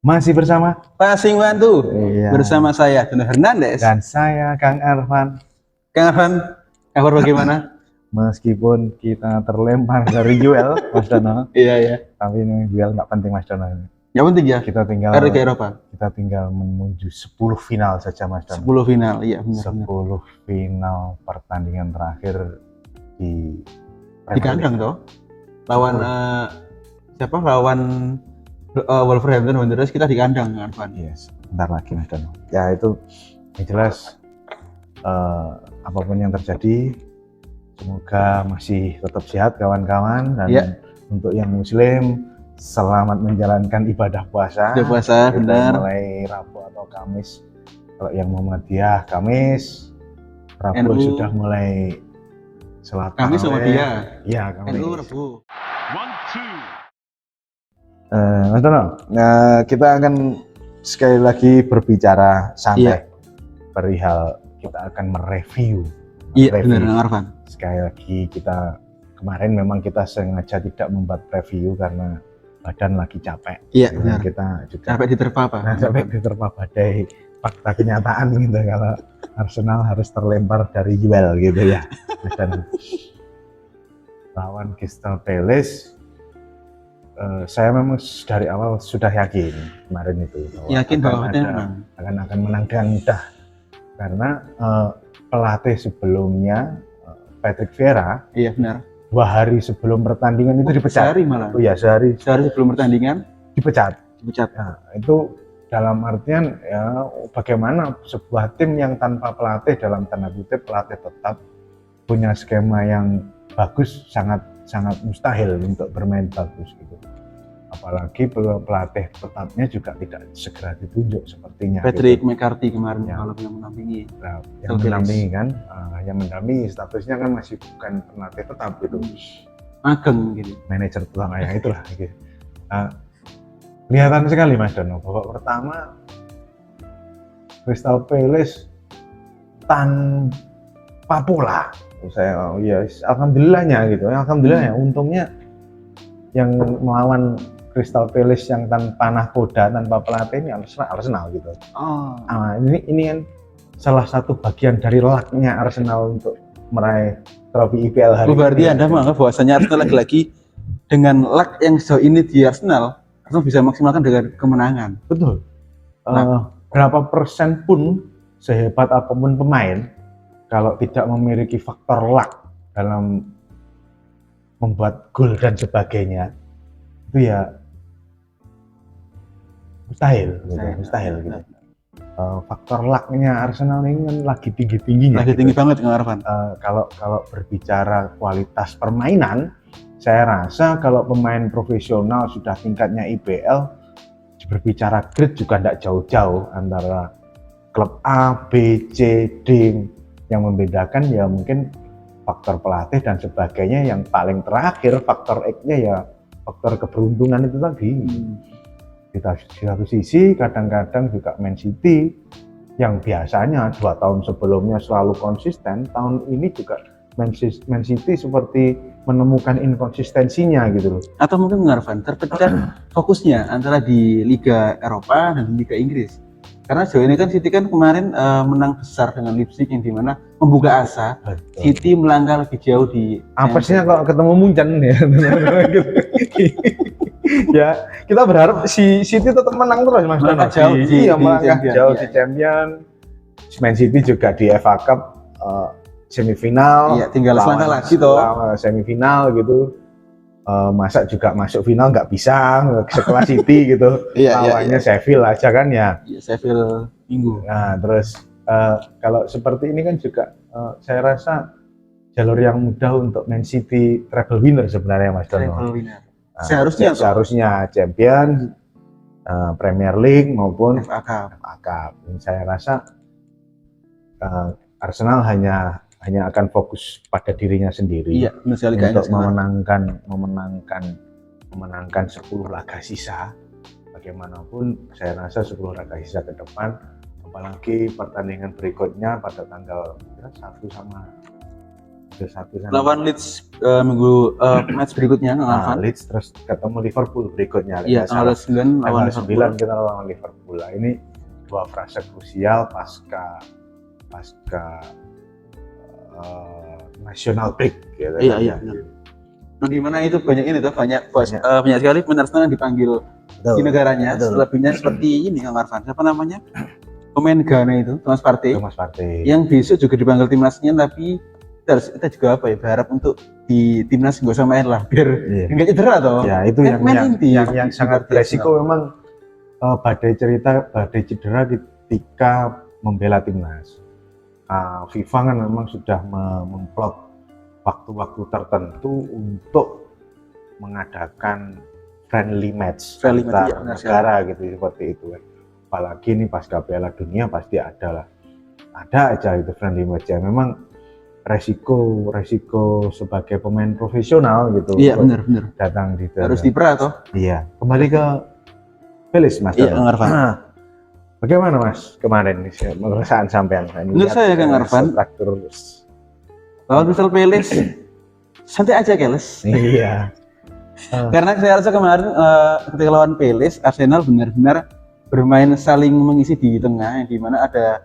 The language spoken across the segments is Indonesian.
Masih bersama Passing Bantu bersama saya Dono Hernandez dan saya Kang Arfan. Kang Arfan, kabar bagaimana? Meskipun kita terlempar dari Juel, Mas Dono. Iya. Tapi ini Juel nggak penting, Mas Dono. Yang penting ya. Kita tinggal ke Eropa. Kita tinggal menuju 10 final saja, Mas Dono. 10 final, iya benar. 10 final pertandingan terakhir di kandang toh. Lawan siapa? Lawan Wolverhampton Wanderers, kita di kandang, Arfan. Yes, bentar lagi Mas Dono. Ya itu yang jelas apapun yang terjadi, semoga masih tetap sehat kawan-kawan, dan untuk yang muslim selamat menjalankan ibadah puasa. Benar. Mulai Rabu atau Kamis. Kalau yang Muhammadiyah Kamis, Rabu sudah mulai sholat Kamis sama dia. Iya, Kamis. NU Rabu. Mas Dono, kita akan sekali lagi berbicara santai perihal kita akan mereview. Iya, benar Arfan. Sekali lagi kita kemarin memang kita sengaja tidak membuat review karena badan lagi capek. Iya, benar. Kita juga capek diterpa apa? Capek diterpa badai fakta kenyataan gitu, kalau Arsenal harus terlempar dari Juel gitu ya. Dan lawan Crystal Palace, saya memang dari awal sudah yakin kemarin itu bahwa akan menang dengan mudah, karena pelatih sebelumnya Patrick Vieira, iya benar, 2 hari sebelum pertandingan itu dipecat. Sehari malah. Oh ya, sehari sebelum pertandingan dipecat. Nah, itu dalam artian ya, bagaimana sebuah tim yang tanpa pelatih, dalam tanda kutip pelatih tetap, punya skema yang bagus, sangat mustahil untuk bermain bagus gitu. Apalagi pelatih tetapnya juga tidak segera ditunjuk sepertinya. Patrick McCarthy kemarin kalau yang mendampingi. Nah, yang mendampingi kan, yang mendampingi statusnya kan masih bukan pelatih tetap gitu. Magang gitu. Manajer tetap ya itulah gitu. Kelihatan sekali Mas Dono, babak pertama Crystal Palace tanpa pola. Alhamdulillahnya gitu. Alhamdulillahnya untungnya yang melawan Crystal Palace yang tanpa nahkoda, tanpa pelatih ini Arsenal gitu. Ini kan salah satu bagian dari lucknya Arsenal untuk meraih trofi IPL hari ini. Berarti Anda menganggap bahwasanya Arsenal lagi-lagi dengan luck yang sejauh ini di Arsenal bisa maksimalkan dengan kemenangan. Betul. Berapa persen pun, sehebat apapun pemain, kalau tidak memiliki faktor luck dalam membuat gol dan sebagainya, itu ya mustahil gitu. Faktor lucknya Arsenal ini kan lagi tinggi-tingginya. Tinggi banget Kang Arfan. Kalau berbicara kualitas permainan, saya rasa kalau pemain profesional sudah tingkatnya IPL, berbicara grade juga tidak jauh-jauh antara klub A, B, C, D. Yang membedakan ya mungkin faktor pelatih dan sebagainya. Yang paling terakhir faktor X-nya ya faktor keberuntungan itu tadi. Di satu sisi kadang-kadang juga Man City yang biasanya 2 tahun sebelumnya selalu konsisten, tahun ini juga Man City seperti menemukan inkonsistensinya gitu loh. Atau mungkin Arfan terpecah fokusnya antara di Liga Eropa dan Liga Inggris. Karena sejauh ini kan City kan kemarin menang besar dengan Leipzig, yang dimana membuka asa. Betul. City melangkah lebih jauh di apesnya kalau ketemu Munchen ya. Ya, kita berharap si City tetap menang terus Mas. Melangkah jauh di Champion. Man City juga di FA Cup semifinal. Iya, tinggal selangkah lagi toh. Semifinal gitu. Masa juga masuk final nggak bisa sekelas City gitu. Lawannya Sheffield aja kan ya. Sheffield Minggu. Nah, terus kalau seperti ini kan juga saya rasa jalur yang mudah untuk Man City treble winner sebenarnya Mas Dono. Treble winner. Seharusnya Champion, Premier League maupun FA Cup. Saya rasa Arsenal hanya akan fokus pada dirinya sendiri untuk memenangkan 10 laga sisa. Bagaimanapun saya rasa 10 laga sisa ke depan, apalagi pertandingan berikutnya pada tanggal 1 sama Liga 1 sana. Lawan Leeds match berikutnya Kang Arfan. Leeds terus ketemu Liverpool berikutnya. Iya, tanggal 9 lawan tanggal Liverpool. 9 kita lawan Liverpool. Nah, ini dua fase krusial pasca national break gitu. Iya, iya, benar. Nah, gimana itu banyak ini tuh, banyak sekali pemain Arsenal yang dipanggil di negaranya. Betul. Selebihnya seperti ini Kang Arfan. Siapa namanya? Pemain Ghana itu, Thomas Partey. Thomas Partey. Yang besok juga dipanggil timnasnya, tapi kita juga apa ya, berharap untuk di timnas nggak usah main lah, biar nggak cedera toh. Ya itu Kan yang sangat beresiko memang badai cedera ketika membela timnas. FIFA kan memang sudah memplot waktu-waktu tertentu untuk mengadakan friendly match antar negara gitu seperti itu. Apalagi ini pasca Piala Dunia pasti ada aja itu friendly match ya. Memang resiko sebagai pemain profesional gitu. Iya, benar. Datang di harus dipera toh. Iya, kembali ke Pelis Mas. Iya, Kang Arfan. Bagaimana Mas kemarin perasaan sampean? Menurut saya Kang Arfan, lawan Crystal Palace santai aja Keles. Iya. Karena saya rasa kemarin ketika lawan Palace, Arsenal benar-benar bermain saling mengisi di tengah, yang dimana ada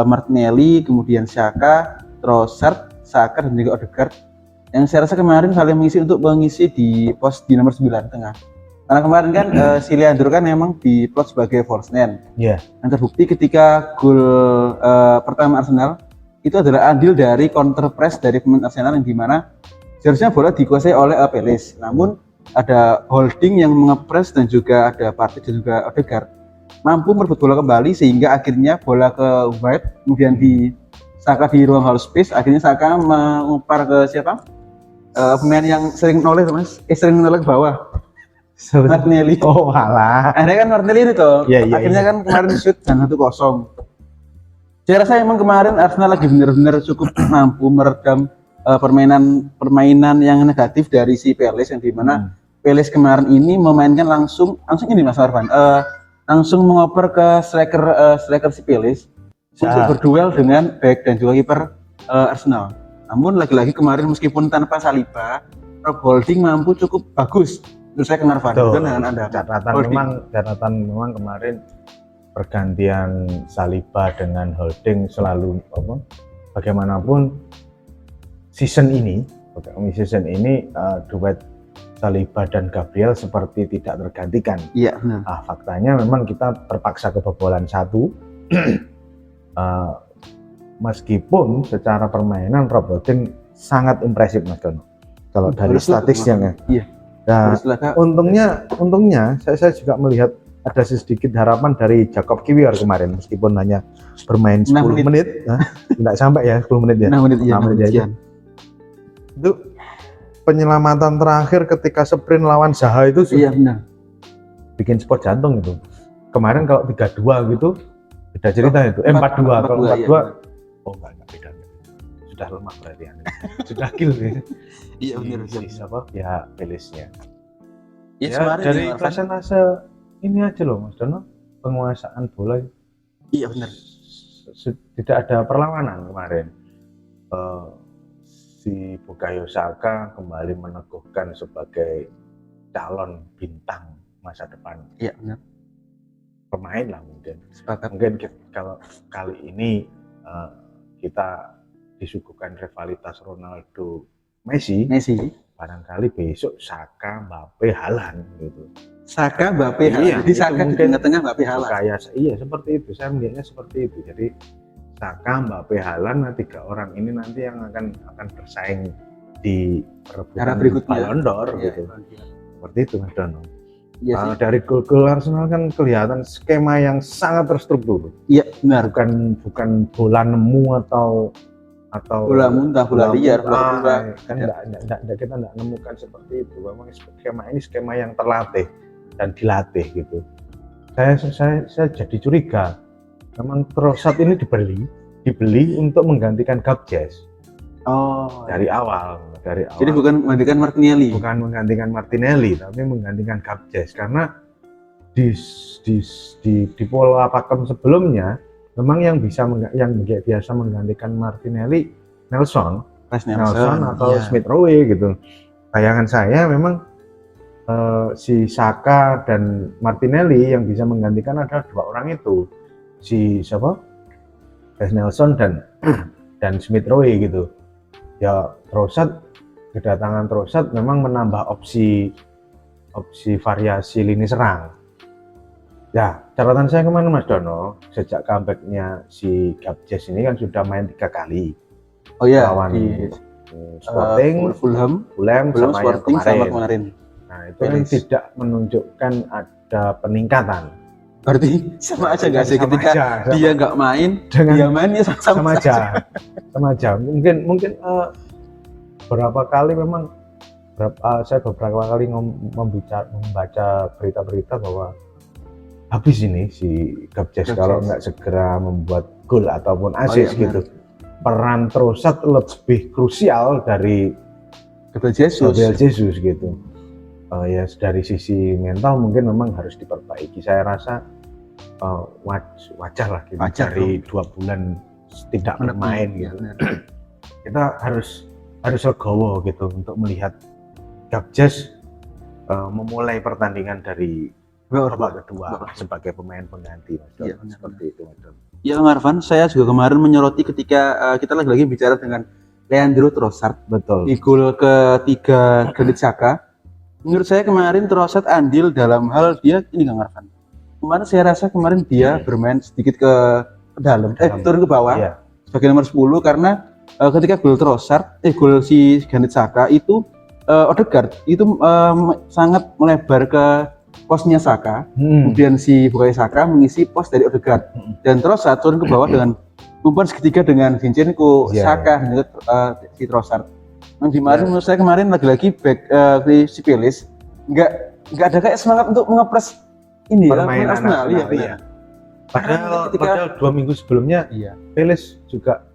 Martinelli, kemudian Xhaka, Trossard, Saka dan juga Odegaard. Yang saya rasa kemarin saling mengisi di pos di nomor 9 tengah. Karena kemarin kan si Leandro kan memang diplot sebagai false nine. Iya. Yang terbukti ketika gol pertama Arsenal itu adalah andil dari counter press dari pemain Arsenal, yang dimana seharusnya bola dikuasai oleh Palace. Namun ada Holding yang mengepres dan juga ada Partey dan juga Odegaard mampu merebut bola kembali, sehingga akhirnya bola ke White, kemudian di Saka di ruang half space, akhirnya Saka mengupar ke siapa? Pemain yang sering noleh Mas, sering noleh ke bawah. Martinelli. Oh alah. Akhirnya kan Martinelli itu, akhirnya kan kemarin shoot dan 1-0. Saya rasa emang kemarin Arsenal lagi benar-benar cukup mampu meredam permainan yang negatif dari si Palace, yang dimana Palace kemarin ini memainkan langsung ini Mas Arfan, langsung mengoper ke striker si Palace untuk berduel dengan back dan juga kiper Arsenal. Namun lagi-lagi kemarin meskipun tanpa Saliba, Rob Holding mampu cukup bagus. Menurut saya Kang Arfan, dengan Anda. Catatan memang kemarin pergantian Saliba dengan Holding selalu bagaimanapun season ini duet Saliba dan Gabriel seperti tidak tergantikan. Iya, benar. Faktanya memang kita terpaksa kebobolan 1. Meskipun secara permainan Rob Holding sangat impresif Mas Dono. Kalau dari statistiknya. Iya. Nah, untungnya saya juga melihat ada sedikit harapan dari Jacob Kiwior kemarin, meskipun hanya bermain 10 menit. Tidak sampai ya 10 menit ya. 6 menit aja. Itu penyelamatan terakhir ketika sprint lawan Zaha itu iya benar. Bikin spot jantung itu. Kemarin kalau 3-2 gitu beda cerita itu. 4-2 kalau 4-2. Iya, oh enggak beda. Sudah lemah berarti ya. Sudah kill ya. Iya benar. Siapa? Ya Pelisnya. Ya, dari klasase ini aja loh Mas Dono, penguasaan bola. Iya benar. Tidak ada perlawanan kemarin. Si Bukayo Saka kembali meneguhkan sebagai calon bintang masa depan. Iya benar. Pemain lah mungkin. Sepakat. Mungkin kalau kali ini kita disuguhkan rivalitas Ronaldo Messi. Barangkali besok Saka, Mbappe, Haaland gitu. Saka, Mbappe, Haaland. Jadi Saka di tengah-tengah, Mbappe, Haaland. Iya seperti itu. Saya melihatnya seperti itu. Jadi Saka, Mbappe, Haaland, 3 orang ini nanti yang akan bersaing di perebutan Ballon d'Or gitu. Seperti itu Mas Dono. Iya, dari gol-gol Arsenal kan kelihatan skema yang sangat terstruktur. Iya benar. Bukan bola nemu atau bola muntah, bola liar, bola kan kita tidak menemukan seperti itu. Memang skema ini skema yang terlatih dan dilatih gitu. Saya jadi curiga. Memang Trossard ini dibeli untuk menggantikan Gabjes. Dari awal. Jadi bukan menggantikan Martinelli. Bukan menggantikan Martinelli, tapi menggantikan Gabjes, karena di pola pakem sebelumnya memang yang biasa menggantikan Martinelli Nelson, Nelson atau iya. Smith Rowe gitu. Bayangan saya memang si Saka dan Martinelli yang bisa menggantikan adalah dua orang itu, si siapa? Nelson dan Smith Rowe gitu. Ya Trossard, kedatangan Trossard memang menambah opsi variasi lini serang. Ya, catatan saya kemarin Mas Dono, sejak comeback-nya si Gabjes ini kan sudah main 3 kali. Oh iya, lawan di Sporting, Fulham sama yang Sporting sama kemarin. kemarin. Nah, itu kan tidak menunjukkan ada peningkatan. Berarti sama aja nggak sih Sama ketika aja, sama. dia nggak main, Dengan dia main ya sama aja. Sama aja. Mungkin berapa kali memang saya beberapa kali membaca berita-berita bahwa habis ini si Gabjes kalau nggak segera membuat gol ataupun assist gitu. Peran Trossard lebih krusial dari Gabriel Jesus gitu. Ya dari sisi mental mungkin memang harus diperbaiki. Saya rasa wajar lah gitu. Dari 2 bulan tidak bermain gitu. Kita harus legowo gitu untuk melihat Gabjes memulai pertandingan dari babak kedua sebagai pemain pengganti, Mas. Iya, seperti itu, Mas. Ya, Marvan, saya juga kemarin menyoroti ketika kita lagi bicara dengan Leandro Trossard. Betul. Di gol ketiga Granit Xhaka. Menurut saya kemarin Trossard andil dalam hal dia ini nggak Marvan. Kemarin saya rasa kemarin dia bermain sedikit ke dalam, turun ke bawah sebagai nomor 10 karena ketika gol Trossard, gol si Granit Xhaka itu Odegaard itu sangat melebar ke posnya Saka, kemudian si Bukayo Saka mengisi pos dari Odegaard, dan terus saat turun ke bawah dengan umpan segitiga dengan Zinchenko, Saka, dan si Trossard. Yang menurut saya kemarin lagi-lagi back si Pelis nggak ada kayak semangat untuk mengepres ini permainan Arsenal. Iya. Padahal 2 minggu sebelumnya Pelis juga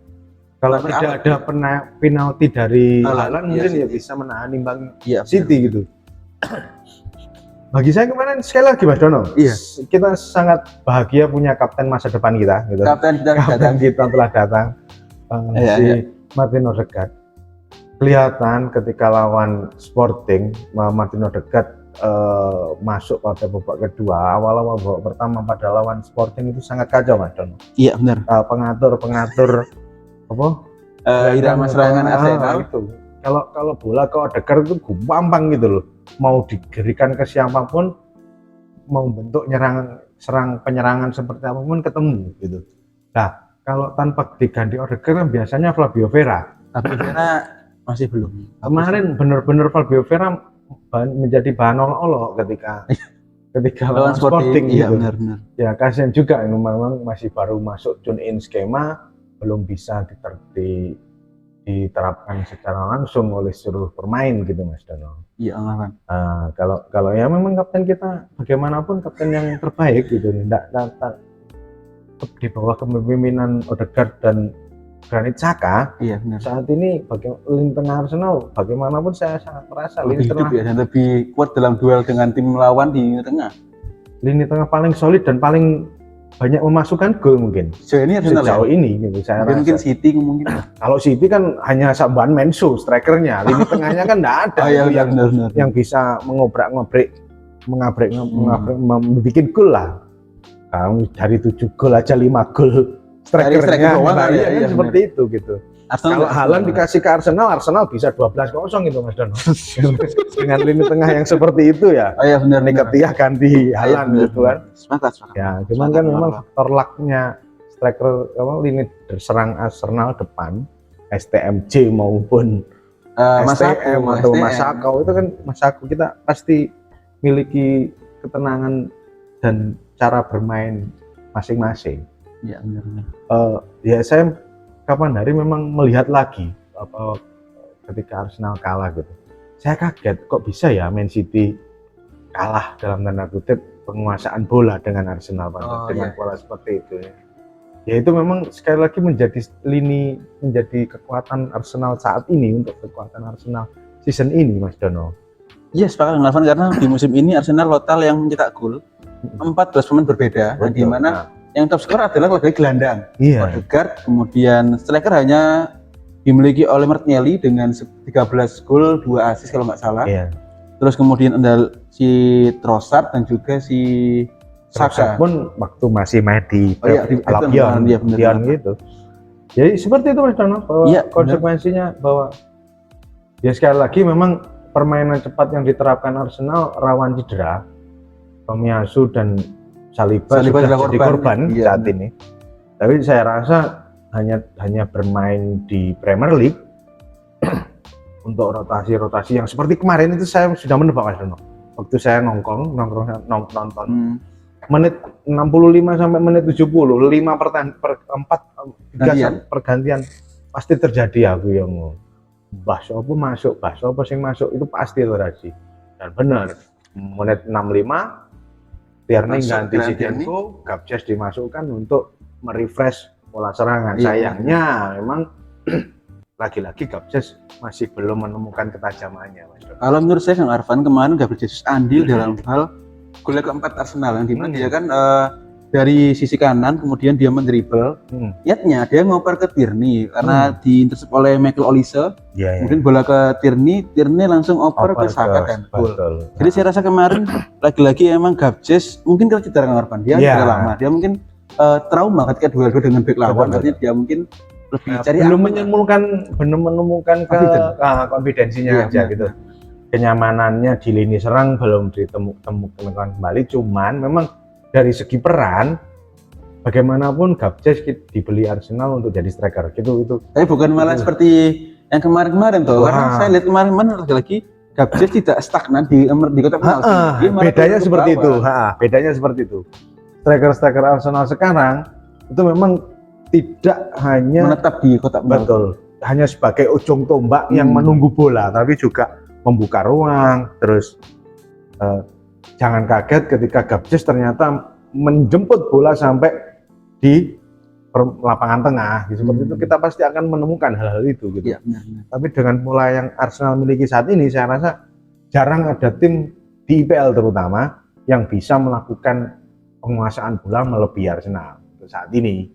kalau tidak ada penalti dari Haaland mungkin ya bisa menahan imbang City gitu. Bagi saya kemarin sekali lagi Mas Dono, kita sangat bahagia punya kapten masa depan kita gitu. Kapten kita telah datang, si Martin Odegaard. Kelihatan ketika lawan Sporting, Martin Odegaard masuk pada babak kedua. Awal-awal babak pertama pada lawan Sporting itu sangat kacau Mas Dono. Iya benar. Pengatur apa? Irama serangan Arsenal itu. Kalau bola ke Odegaard itu gampang gitu loh. Mau digerikan ke siapapun, mau bentuk penyerangan seperti apapun ketemu gitu. Nah, kalau tanpa diganti Odegaard kan biasanya Fabio Vieira. Tapi Vieira masih belum. Kemarin benar-benar Fabio Vieira menjadi bahan olok-olok ketika lawan Sporting gitu. Iya benar. Ya kasihan juga memang masih baru masuk tune in skema, belum bisa diterapkan secara langsung oleh seluruh pemain gitu Mas Dono. Iya kan. Kalau ya memang kapten kita bagaimanapun kapten yang terbaik gitu, tidak di bawah kepemimpinan Odegaard dan Granit Xhaka. Iya benar. Saat ini lini tengah Arsenal bagaimanapun saya sangat merasa lini tengah dan lebih kuat dalam duel dengan tim lawan di lini tengah. Lini tengah paling solid dan paling banyak memasukkan gol mungkin sejauh ini gitu saya rasa. Mungkin City mungkin. Kalau City kan hanya Saban Mensu strikernya, lini tengahnya kan enggak ada yang bisa mengabrik membuat gol lah. Kalau dari 7 gol aja 5 gol strikernya seperti itu gitu. Kalau Haaland dikasih ke Arsenal bisa 12-0 gitu Mas Dono. Dengan lini tengah yang seperti itu ya. Oh iya benar. Ketia ganti Haaland gitu kan. Sepakat. Ya, cuman kan memang faktor luck-nya striker lini serang Arsenal depan, STMJ maupun STM atau Masako itu kan Masako kita pasti miliki ketenangan dan cara bermain masing-masing. Iya benar. Ya saya kapan hari memang melihat lagi ketika Arsenal kalah gitu. Saya kaget kok bisa ya Man City kalah dalam tanda kutip penguasaan bola dengan Arsenal dengan pola seperti itu ya. Ya itu memang sekali lagi menjadi kekuatan Arsenal saat ini untuk kekuatan Arsenal season ini Mas Dono. Iya sepakat dengan Alvan karena di musim ini Arsenal total yang mencetak gol 14 pemain berbeda, di mana yang top skor adalah lagi gelandang. Iya. Odegaard, kemudian striker hanya dimiliki oleh Martinelli dengan 13 gol 2 assist kalau nggak salah. Iya. Terus kemudian ada si Trossard dan juga si Saka. Pun waktu masih main di Di Albion, iya, benar. Lyon gitu. Jadi seperti itu Mas Dono, bahwa Iya, konsekuensinya bahwa ya sekali lagi memang permainan cepat yang diterapkan Arsenal rawan cedera. Tomiyasu dan Saliba sudah jadi korban iya, saat ini. Tapi saya rasa hanya bermain di Premier League untuk rotasi-rotasi yang seperti kemarin itu saya sudah menebak Mas Dono. Waktu saya nonton menit 65 sampai menit 70, 3 pergantian pasti terjadi aku yang Basopo masuk itu pasti terjadi. Dan benar, menit 65 Tierney ganti Zinchenko, Gabjes dimasukkan untuk merefresh pola serangan. Sayangnya memang lagi-lagi Gabjes masih belum menemukan ketajamannya, Mas. Kalau menurut saya Kang Arfan kemarin Gabriel Jesus andil dalam hal gol keempat Arsenal yang dimana dia kan dari sisi kanan kemudian dia mendribble, niatnya dia ngoper ke Tierney karena diintercept oleh Michael Olise, kemudian bola ke Tierney langsung oper ke Saka dan gol. Jadi saya rasa kemarin lagi-lagi emang Gabjes mungkin kalau cedera Kang Arfan dia tidak lama, dia mungkin trauma ketika duel dengan bek lawan, artinya dia mungkin lebih cari belum menemukan konfidensinya aja gitu. Kenyamanannya di lini serang belum ditemukan kembali, cuman memang dari segi peran bagaimanapun Gabjes dibeli Arsenal untuk jadi striker gitu. Tapi bukan malah seperti yang kemarin tuh, karena saya lihat kemarin lagi Gabjes tidak stagnan di kotak penalti. Bedanya seperti itu. Bedanya seperti itu. Striker Arsenal sekarang itu memang tidak hanya menetap di kotak penalti. Betul. Hanya sebagai ujung tombak yang menunggu bola, tapi juga membuka ruang. Terus jangan kaget ketika Gabjes ternyata menjemput bola sampai di lapangan tengah. Seperti itu kita pasti akan menemukan hal-hal itu gitu. Ya, benar. Tapi dengan pola yang Arsenal miliki saat ini, saya rasa jarang ada tim di IPL terutama yang bisa melakukan penguasaan bola melebihi Arsenal untuk saat ini.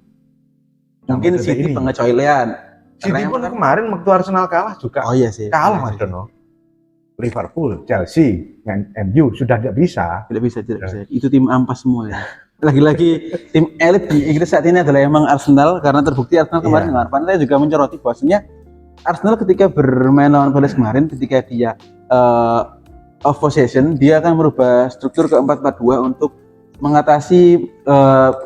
Mungkin City pengecualian. City pun kemarin waktu Arsenal kalah juga. Oh iya sih. Kalah Mas Dono. Liverpool, Chelsea, MU sudah tidak bisa. Tidak bisa. Itu tim ampas semua ya. Lagi-lagi tim elit di Inggris saat ini adalah emang Arsenal, karena terbukti Arsenal kemarin dengan Arsenal. Saya juga mencoroti bahwasanya Arsenal ketika bermain lawan Palace kemarin, ketika dia off possession, dia akan merubah struktur ke 4-4-2 untuk mengatasi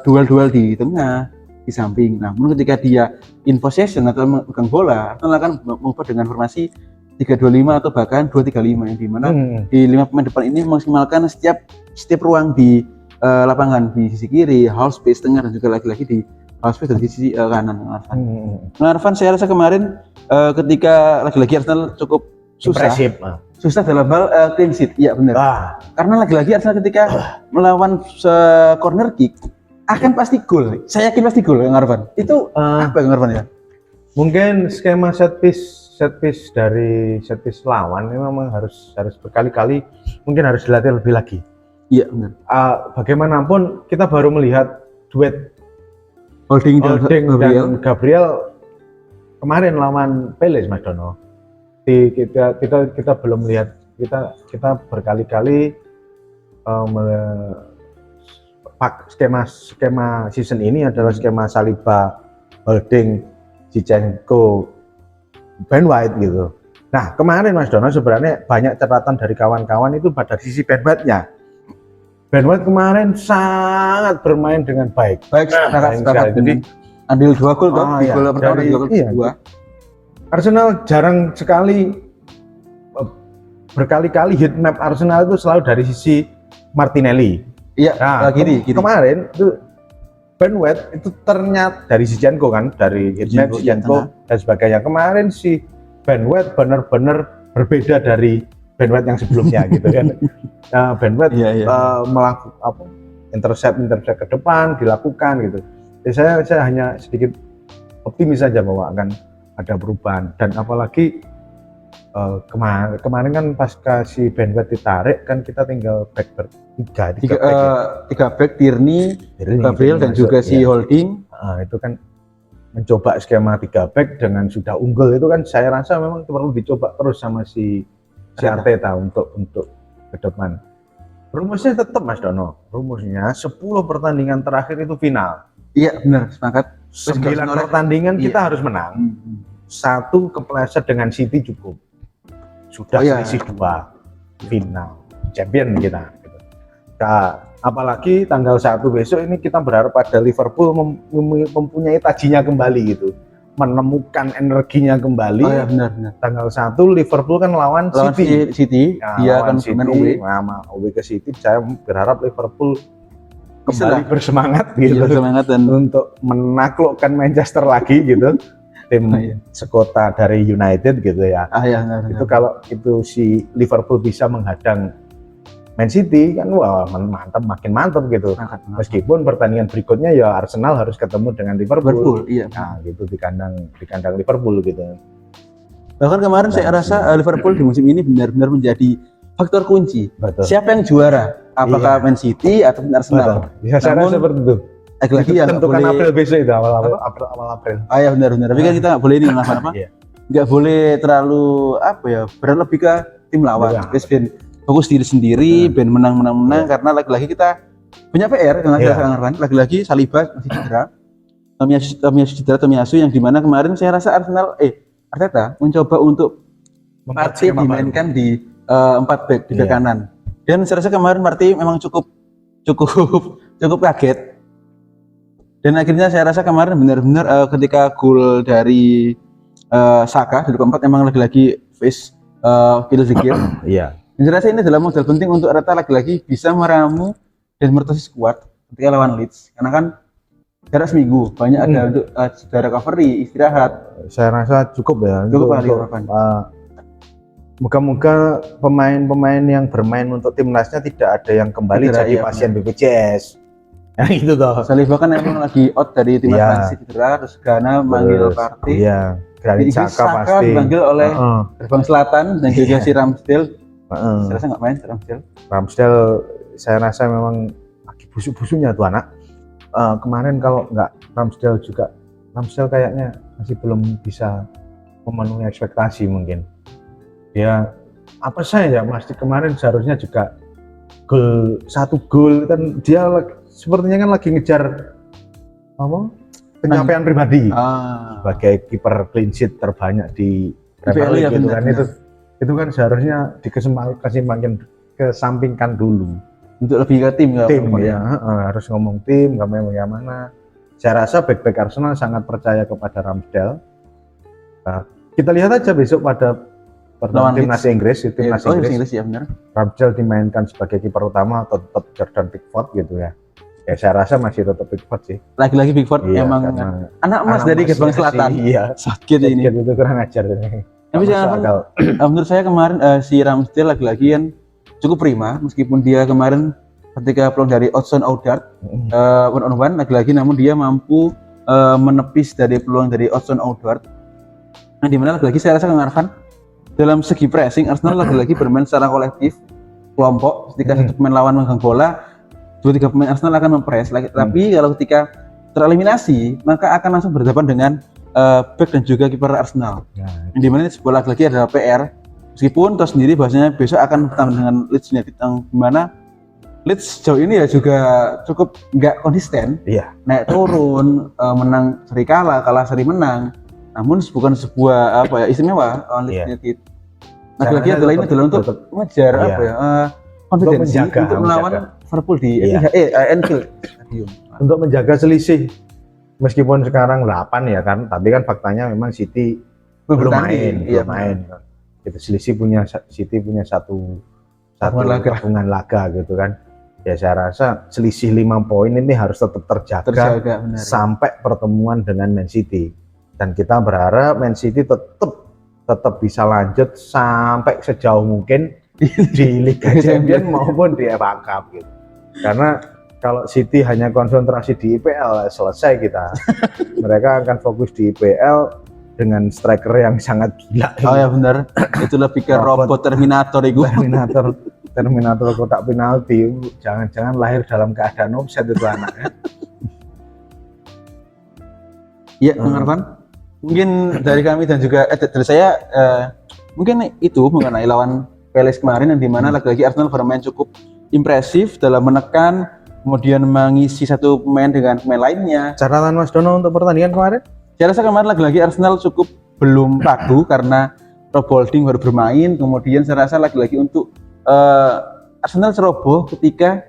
duel-duel di tengah, di samping. Namun ketika dia in possession atau memegang bola, Arsenal akan mengubah dengan formasi 3-2-5 atau bahkan 2-3-5 yang dimana di 5 pemain depan ini memaksimalkan setiap ruang di lapangan, di sisi kiri, half space tengah, dan juga lagi-lagi di half space dari sisi kanan. Arfan, saya rasa kemarin ketika lagi-lagi Arsenal cukup susah dalam hal clean sheet. Iya benar. Karena lagi-lagi Arsenal ketika melawan corner kick akan pasti gol. Saya yakin pasti gol, Arfan. Itu apa Arfan ya? Mungkin skema set piece dari set piece lawan memang harus berkali-kali, mungkin harus dilatih lebih lagi. Iya benar. Bagaimanapun kita baru melihat duet Holding dan Gabriel kemarin lawan Palace, Mas Dono. Kita belum melihat, kita berkali-kali skema season ini adalah skema Saliba, Holding, Zinchenko, Ben White gitu. Nah kemarin Mas Dono sebenarnya banyak catatan dari kawan-kawan itu pada sisi Ben White-nya. Ben White kemarin sangat bermain dengan baik. Sangat. Jadi ambil 2 gol toh, gol pertama dan gol kedua. Arsenal jarang sekali, berkali-kali heat map Arsenal itu selalu dari sisi Martinelli. Iya, gini. Kemarin itu Ben White itu ternyata dari Zinchenko kan, dari heat map Zinchenko dan sebagainya. Kemarin si Ben White benar-benar berbeda dari Ben White yang sebelumnya gitu kan. Ben White melakukan intercept ke depan dilakukan gitu. Jadi saya hanya sedikit optimis saja bahwa akan ada perubahan, dan apalagi kemarin kan pasca si Ben White ditarik kan kita tinggal back tiga back Tierney, Gabriel dan juga si Holding. Itu kan mencoba skema 3 back dengan sudah unggul itu kan saya rasa memang perlu dicoba terus sama si Arteta untuk ke depan. Rumusnya tetap Mas Dono, rumusnya 10 pertandingan terakhir itu final. Iya benar, sepakat. 9 pertandingan kita harus menang. Satu kepleset dengan City cukup. Sudah selisih 2 final champion kita. Nah, apalagi tanggal 1 besok ini kita berharap pada Liverpool mempunyai tajinya kembali gitu, menemukan energinya kembali. Oh ya benar. Tanggal 1 Liverpool kan lawan City. Nah, dia akan main away. Away ke City. Saya berharap Liverpool kembali bersemangat gitu, bersemangat dan untuk menaklukkan Manchester lagi gitu. Tim sekota dari United gitu ya. Benar. Itu kalau itu si Liverpool bisa menghadang Man City kan wah mantap, makin mantap gitu. Meskipun pertandingan berikutnya ya Arsenal harus ketemu dengan Liverpool. Iya. Nah, gitu di kandang Liverpool gitu. Bahkan kemarin saya rasa Liverpool di musim ini benar-benar menjadi faktor kunci. Betul. Siapa yang juara? Apakah Man City atau Arsenal? Bisa saya rasa seperti itu. Lagi yang tentukan boleh... April besok itu awal April. Ya benar. Tapi kan kita nggak boleh ini apa? Nggak boleh terlalu berlebih ke tim lawan. Fokus diri sendiri, ben menang karena lagi-lagi kita punya PR yang lagi-lagi Saliba masih cedera, Tomiyasu yang dimana kemarin saya rasa Arteta mencoba untuk Partey dimainkan di 4 back di kanan, dan saya rasa kemarin Partey memang cukup kaget, dan akhirnya saya rasa kemarin benar-benar ketika gol dari Saka di keempat emang lagi-lagi face kill the game. Iya. Saya rasa ini adalah modal penting untuk Arteta lagi-lagi bisa meramu dan merotasi skuad ketika lawan Leeds, karena kan jarak seminggu banyak ada untuk recovery, istirahat. Saya rasa cukup ya. Moga-moga pemain-pemain yang bermain untuk timnasnya tidak ada yang kembali jadi pasien BPJS. Yang itu toh. Saliba kan emang lagi out dari timnas cedera, terus Ghana manggil Partey. Iya. Granit Xhaka pasti dipanggil oleh Gerbang Selatan dan juga si Ramsdale. Saya rasa nggak main Ramsdale saya rasa memang lagi busuk-busuknya tuh anak. Kemarin kalau nggak Ramsdale kayaknya masih belum bisa memenuhi ekspektasi mungkin. Dia Mas kemarin seharusnya juga satu gol kan, dia sepertinya kan lagi ngejar pencapaian pribadi sebagai kiper clean sheet terbanyak di Premier League gitu kan. Itu kan seharusnya kesampingkan dulu untuk lebih ke tim harus ngomong tim, nggak main mana. Saya rasa back Arsenal sangat percaya kepada Ramsdale. Kita lihat aja besok pada timnas Inggris ya benar. Ramsdale dimainkan sebagai kiper utama atau tetap Jordan Pickford gitu ya. Ya saya rasa masih tetap Pickford sih. Lagi-lagi Pickford emang anak emas dari Gerbang Selatan. Iya. Sakit ini. Itu kurang ajar. Tapi menurut saya kemarin si Ramsdale lagi-lagi yang cukup prima, meskipun dia kemarin ketika peluang dari Hudson Odoi one on one lagi-lagi, namun dia mampu menepis dari peluang dari Hudson Odoi. Nah, dimana lagi-lagi saya rasa Kang Arfan dalam segi pressing Arsenal lagi-lagi bermain secara kolektif kelompok. Ketika satu pemain lawan megang bola, 2-3 pemain Arsenal akan mempres. Tapi kalau ketika tereliminasi, maka akan langsung berhadapan dengan back dan juga kiper Arsenal. Yang dimana sebuah lagi adalah PR. Meskipun tahu sendiri bahwasanya besok akan bertemu dengan Leeds United, yang dimana Leeds sejauh ini ya juga cukup nggak konsisten. Naik turun, menang seri kalah seri menang. Namun bukan sebuah istimewa Leeds United. Lagi adalah ini adalah untuk mengejar konfidensi untuk melawan Liverpool di Anfield Stadium. Untuk menjaga selisih. Meskipun sekarang 8 ya kan, tapi kan faktanya memang City belum main. Itu City punya satu gabungan laga gitu kan. Ya saya rasa selisih 5 poin ini harus tetap terjaga sampai pertemuan dengan Man City. Dan kita berharap Man City tetap bisa lanjut sampai sejauh mungkin di Liga Champions maupun di FA Cup gitu. Karena kalau City hanya konsentrasi di IPL selesai kita. Mereka akan fokus di IPL dengan striker yang sangat gila. Oh ya benar. Itu lebih ke robot Terminator itu. Terminator kotak penalti. Jangan-jangan lahir dalam keadaan offside itu anaknya. Iya, Bang Arfan. Mungkin dari kami dan juga dari saya mungkin itu mengenai lawan Palace kemarin yang dimana lagi-lagi Arsenal bermain cukup impresif dalam menekan, kemudian mengisi satu pemain dengan pemain lainnya. Catatan Mas Dono untuk pertandingan kemarin? Saya rasa kemarin lagi-lagi Arsenal cukup belum pagu karena Rob Holding baru bermain, kemudian saya rasa lagi-lagi untuk Arsenal ceroboh ketika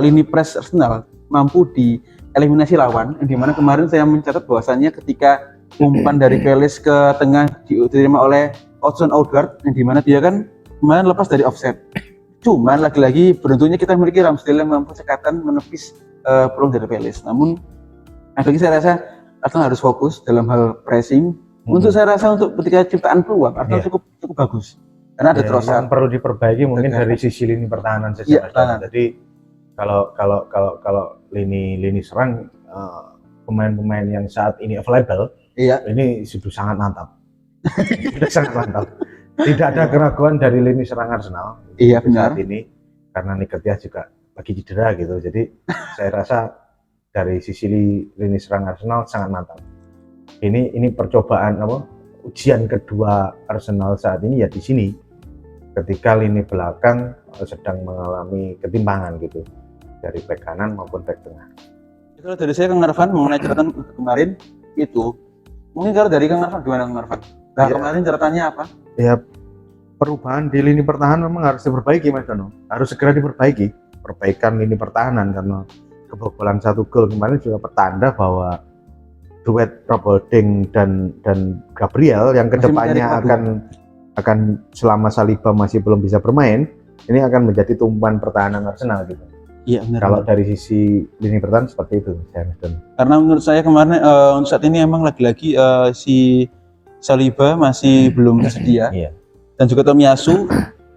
lini press Arsenal mampu dieliminasi lawan, yang dimana kemarin saya mencatat bahwasannya ketika umpan dari Palace ke tengah diterima oleh Odegaard, yang dimana dia kan kemarin lepas dari offset. Cuman lagi-lagi beruntungnya kita memiliki Ramsdale yang mampu cekatan menepis peluang dari Palace. Namun lagi saya rasa Arsenal harus fokus dalam hal pressing. Untuk saya rasa untuk ketika ciptaan peluang Arsenal cukup bagus. Karena ada Trossard. Yang perlu diperbaiki mungkin dari sisi lini pertahanan saja. Jadi kalau lini serang pemain-pemain yang saat ini available, ini sudah sangat mantap. Sudah sangat mantap. Tidak ada keraguan dari lini serang Arsenal. Iya benar. Saat ini karena Nketiah juga lagi cedera gitu. Jadi saya rasa dari sisi lini serang Arsenal sangat mantap. Ini percobaan ujian kedua Arsenal saat ini ya di sini. Ketika lini belakang sedang mengalami ketimpangan gitu dari bek kanan maupun bek tengah. Kalau dari saya Kang Arfan mengenai catatan kemarin itu, mungkin kalau dari Kang Arfan gimana Kang Arfan? Nah kemarin catatannya apa? Ya perubahan di lini pertahanan memang harus diperbaiki Mas Dono. Harus segera diperbaiki. Perbaikan lini pertahanan karena kebobolan 1 gol kemarin juga pertanda bahwa duet Rob Holding dan Gabriel yang kedepannya akan selama Saliba masih belum bisa bermain, ini akan menjadi tumpuan pertahanan Arsenal gitu. Iya benar. Kalau dari sisi lini pertahanan seperti itu, karena menurut saya kemarin untuk saat ini emang lagi-lagi si Saliba masih belum tersedia, dan juga Tomiyasu.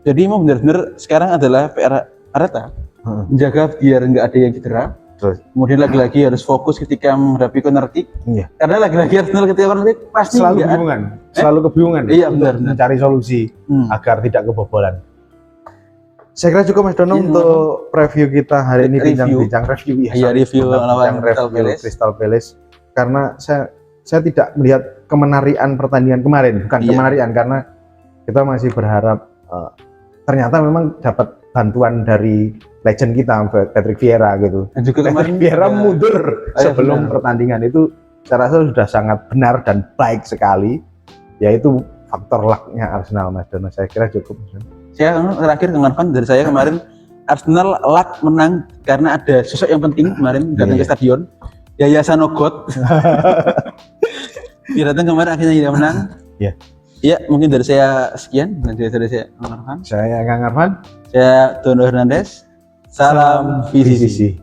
Jadi mau benar-benar sekarang adalah PR Arteta menjaga biar nggak ada yang cedera. Kemudian lagi-lagi harus fokus ketika menghadapi corner kick. Karena lagi-lagi Arsenal ketika corner kick pasti selalu kebingungan. Iya benar. Mencari solusi agar tidak kebobolan. Saya kira cukup Mas Dono untuk preview kita hari ini, bincang-bincang review lawan Crystal Palace. Karena saya tidak melihat kemenarian pertandingan kemarin, bukan kemenarian karena kita masih berharap ternyata memang dapat bantuan dari legend kita Patrick Vieira gitu. Dan juga Patrick Vieira mundur sebelum pertandingan itu saya rasa sudah sangat benar dan baik sekali, yaitu faktor luck-nya Arsenal Mas Dono. Saya kira cukup. Saya terakhir Kang dari saya kemarin Arsenal luck menang karena ada sosok yang penting kemarin datang ke stadion, Yaya Sanogot. Dia datang kemarin akhirnya tidak menang. Iya, mungkin dari saya sekian. Dan dari saya Kang Arfan. Saya Kang Arfan. Saya Dono Hernandez. Salam VCC.